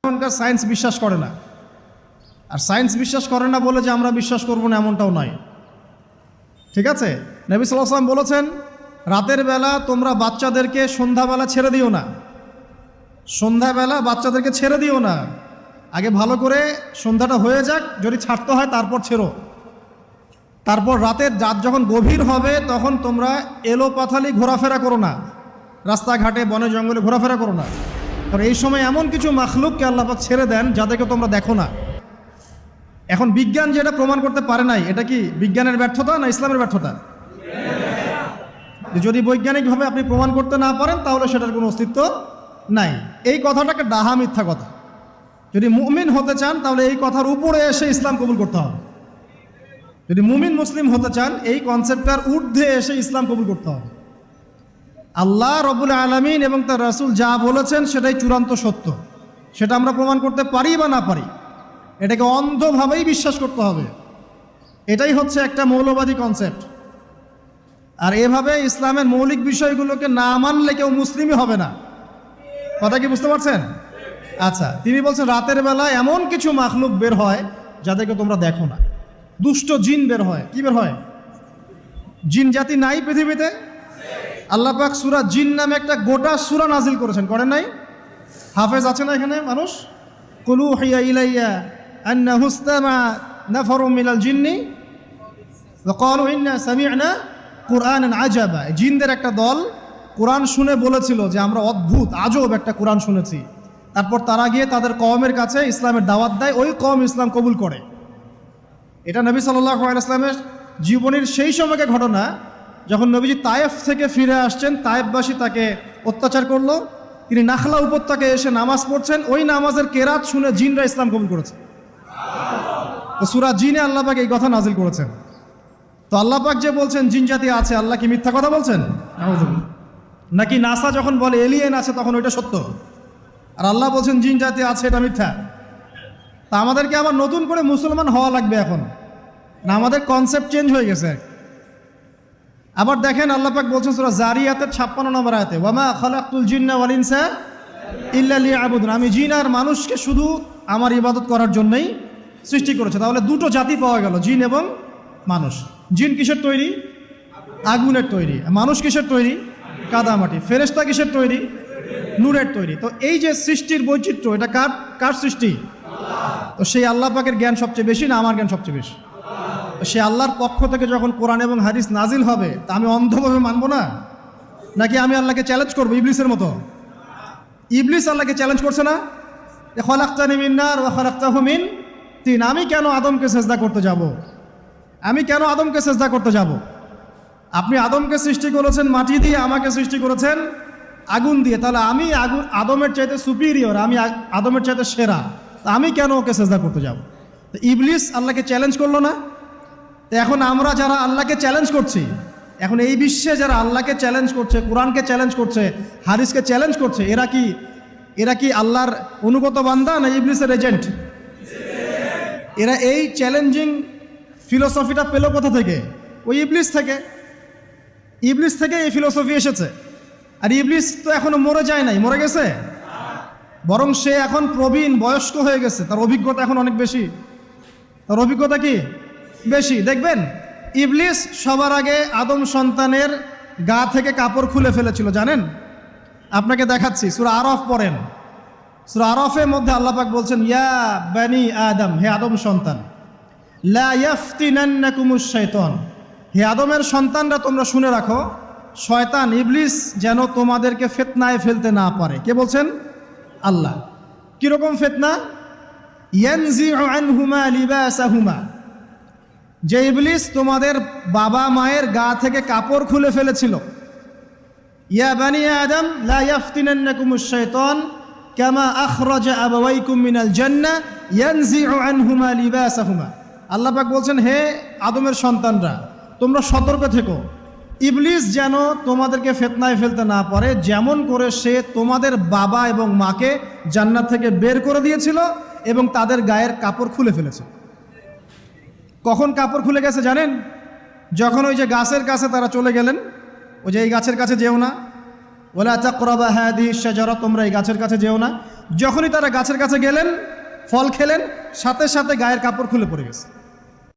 এখনকার সায়েন্স বিশ্বাস করে না। আর সায়েন্স বিশ্বাস করে না বলে যে আমরা বিশ্বাস করব না এমনটাও নয়, ঠিক আছে? নবী সাল্লাল্লাহু আলাইহি ওয়াসাল্লাম বলেছেন, রাতের বেলা তোমরা বাচ্চাদেরকে সন্ধ্যাবেলা ছেড়ে দিও না, সন্ধ্যাবেলা বাচ্চাদেরকে ছেড়ে দিও না, আগে ভালো করে সন্ধ্যাটা হয়ে যাক, যদি ছাড়তে হয় তারপর ছেড়ো। তারপর রাতের রাত যখন গভীর হবে তখন তোমরা এলোপাথালি ঘোরাফেরা করো না, রাস্তাঘাটে বনে জঙ্গলে ঘোরাফেরা করো না, কারণ এই সময় এমন কিছু মাখলুককে আল্লাহ পাক ছেড়ে দেন যাদেরকে তোমরা দেখো না। এখন বিজ্ঞান যেটা প্রমাণ করতে পারে নাই, এটা কি বিজ্ঞানের ব্যর্থতা না ইসলামের ব্যর্থতা? যদি বৈজ্ঞানিকভাবে আপনি প্রমাণ করতে না পারেন তাহলে সেটার কোনো অস্তিত্ব নাই। এই কথাটাকে ডাহা মিথ্যা কথা। যদি মুমিন হতে চান তাহলে এই কথার উপরে এসে ইসলাম কবুল করতে হবে। যদি মুমিন মুসলিম হতে চান এই কনসেপ্টটার ঊর্ধ্বে এসে ইসলাম কবুল করতে হবে। আল্লাহ রব্বুল আলামিন এবং তার রাসূল যা বলেছেন সেটাই চূড়ান্ত সত্য, সেটা আমরা প্রমাণ করতে পারি বা না পারি, এটাকে অন্ধভাবেই বিশ্বাস করতে হবে। এটাই হচ্ছে একটা মৌলবাদী কনসেপ্ট। আর এভাবে ইসলামের মৌলিক বিষয়গুলোকে না মানলে কেউ মুসলিমই হবে না। কথা কি বুঝতে পারছেন? আচ্ছা, তিনি বলছেন রাতের বেলা এমন কিছু মাখলুক বের হয় যাদেরকে তোমরা দেখো না। দুষ্ট জিন বের হয়। কি বের হয়? জিন জাতি নাই পৃথিবীতে? আল্লাহ পাক সূরা জিন নামে একটা গোটা সূরা নাজিল করেছেন, করেন নাই? হাফেজ আছে না এখানে মানুষ? কুলু হিয়া ইলাইয়া আন্নাহু ইসতামা নাফারুম মিনাল জিন্নি ওয়া ক্বালু ইন্না সামি'না কুরআনান আজাবা। জিনদের একটা দল কোরআন শুনে বলেছিল যে আমরা অদ্ভুত আজব একটা কোরআন শুনেছি। তারপর তারা গিয়ে তাদের কওমের কাছে ইসলামের দাওয়াত দেয়, ওই কওম ইসলাম কবুল করে। এটা নবী সাল্লাল্লাহু আলাইহি ওয়াসাল্লামের জীবনের সেই সময়কার ঘটনা, যখন নবীজি তায়েফ থেকে ফিরে আসছেন, তায়েফবাসী তাকে অত্যাচার করলো, তিনি নাখলা উপত্যকায় এসে নামাজ পড়ছেন, ওই নামাজের কেরাত শুনে জিনরা ইসলাম কবুল করেছে। তো সূরা জিনে আল্লাহ পাক এই কথা নাজিল করেছেন। তো আল্লাহ পাক যে বলছেন জিন জাতি আছে, আল্লাহ কি মিথ্যা কথা বলছেন? নাকি নাসা যখন বলে এলিয়েন আছে তখন ওইটা সত্য, আর আল্লাহ বলছেন জিন জাতি আছে, এটা মিথ্যা? তা আমাদেরকে আবার নতুন করে মুসলমান হওয়া লাগবে এখন না? আমাদের কনসেপ্ট চেঞ্জ হয়ে গেছে। আবার দেখেন আল্লাহ পাক বলছেন সূরা জারিয়াতের 56 নম্বর আয়াতে, ওয়ামা খালাকতুল জিন্না ওয়াল ইনসা ইল্লা লিয়াবুদুন, আমি জিন আর মানুষকে শুধু আমার ইবাদত করার জন্যই সৃষ্টি করেছে। তাহলে দুটো জাতি পাওয়া গেল, জিন এবং মানুষ। জিন কিসের তৈরি? আগুনের তৈরি। মানুষ কিসের তৈরি? কাদামাটি। ফেরেশতা কিসের তৈরি? নূরের তৈরি। তো এই যে সৃষ্টির বৈচিত্র্য, এটা কার কার সৃষ্টি? তো সেই আল্লাহ পাকের জ্ঞান সবচেয়ে বেশি না আমার জ্ঞান সবচেয়ে বেশি? সে আল্লাহর পক্ষ থেকে যখন কোরআন এবং হাদিস নাজিল হবে তা আমি অন্ধভাবে মানবো না? নাকি আমি আল্লাহকে চ্যালেঞ্জ করবো ইবলিসের মতো? ইবলিস আল্লাহকে চ্যালেঞ্জ করছে না, খলাকতানি মিন নার ওয়া খলাকতাহু মিন তিন, আমি কেন আদমকে সেজদা করতে যাব? আমি কেন আদমকে সেজদা করতে যাব? আপনি আদমকে সৃষ্টি করেছেন মাটি দিয়ে, আমাকে সৃষ্টি করেছেন আগুন দিয়ে, তাহলে আমি আদমের চাইতে সুপিরিয়র, আমি আদমের চাইতে সেরা, তা আমি কেন ওকে সেজদা করতে যাব? তো ইবলিস আল্লাহকে চ্যালেঞ্জ করলো না? তো এখন আমরা যারা আল্লাহকে চ্যালেঞ্জ করছি, এখন এই বিশ্বে যারা আল্লাহকে চ্যালেঞ্জ করছে, কোরআনকে চ্যালেঞ্জ করছে, হাদিসকে চ্যালেঞ্জ করছে, এরা কি আল্লাহর অনুগত বান্দা না ইবলিসের এজেন্ট? এরা এই চ্যালেঞ্জিং ফিলোসফিটা পেল কোথা থেকে? ওই ইবলিস থেকে। ইবলিস থেকে এই ফিলোসফি এসেছে। আর ইবলিস তো এখনো মরে যায় নাই, মরে গেছে, বরং সে এখন প্রবীণ বয়স্ক হয়ে গেছে, তার অভিজ্ঞতা এখন অনেক বেশি। তার অভিজ্ঞতা কি বেশি? দেখবেন ইবলিস সবার আগে আদম সন্তানের গা থেকে কাপড় খুলে ফেলেছিল, জানেন? আপনাকে দেখাচ্ছি, সূরা আরাফ পড়েন। সূরা আরাফের মধ্যে আল্লাহ পাক বলছেন, ইয়া বানি আদম, হে আদম সন্তান, লা ইয়াফতিনান্নাকুমুশ শাইতান, হে আদমের সন্তানরা তোমরা শুনে রাখো, শয়তান ইবলিস যেন তোমাদেরকে ফিতনায় ফেলতে না পারে। কে বলছেন? আল্লাহ। কিরকম ফিতনা? ইয়ানজিউ আনহুমা লিবাসাহুমা, যে ইবলিস তোমাদের বাবা মায়ের গা থেকে কাপড় খুলে ফেলেছিল। ইয়া বানি আদম লা ইয়াফতিনান্নাকুমুশ শাইতান কামা আখরাজা আবাওয়াইকুম মিনাল জান্নাহ ইয়ানজিউ আনহুমা লিবাসাহুমা। আল্লাহ পাক বলছেন, হে আদমের সন্তানরা তোমরা সতর্ক থেকো, ইবলিস যেন তোমাদেরকে ফিতনায় ফেলতে না পারে, যেমন করে সে তোমাদের বাবা এবং মাকে জান্নাত থেকে বের করে দিয়েছিল এবং তাদের গায়ের কাপড় খুলে ফেলেছে। কখন কাপড় খুলে গেছে জানেন? যখন ওই যে গাছের কাছে তারা চলে গেলেন, ওই যে এই গাছের কাছে যেও না, ওয়ালা তাকরাবা হাদিহি শাজারা, তোমরা এই গাছের কাছে যেও না। যখনই তারা গাছের কাছে গেলেন, ফল খেলেন, সাথে সাথে গায়ের কাপড় খুলে পড়ে গেছে।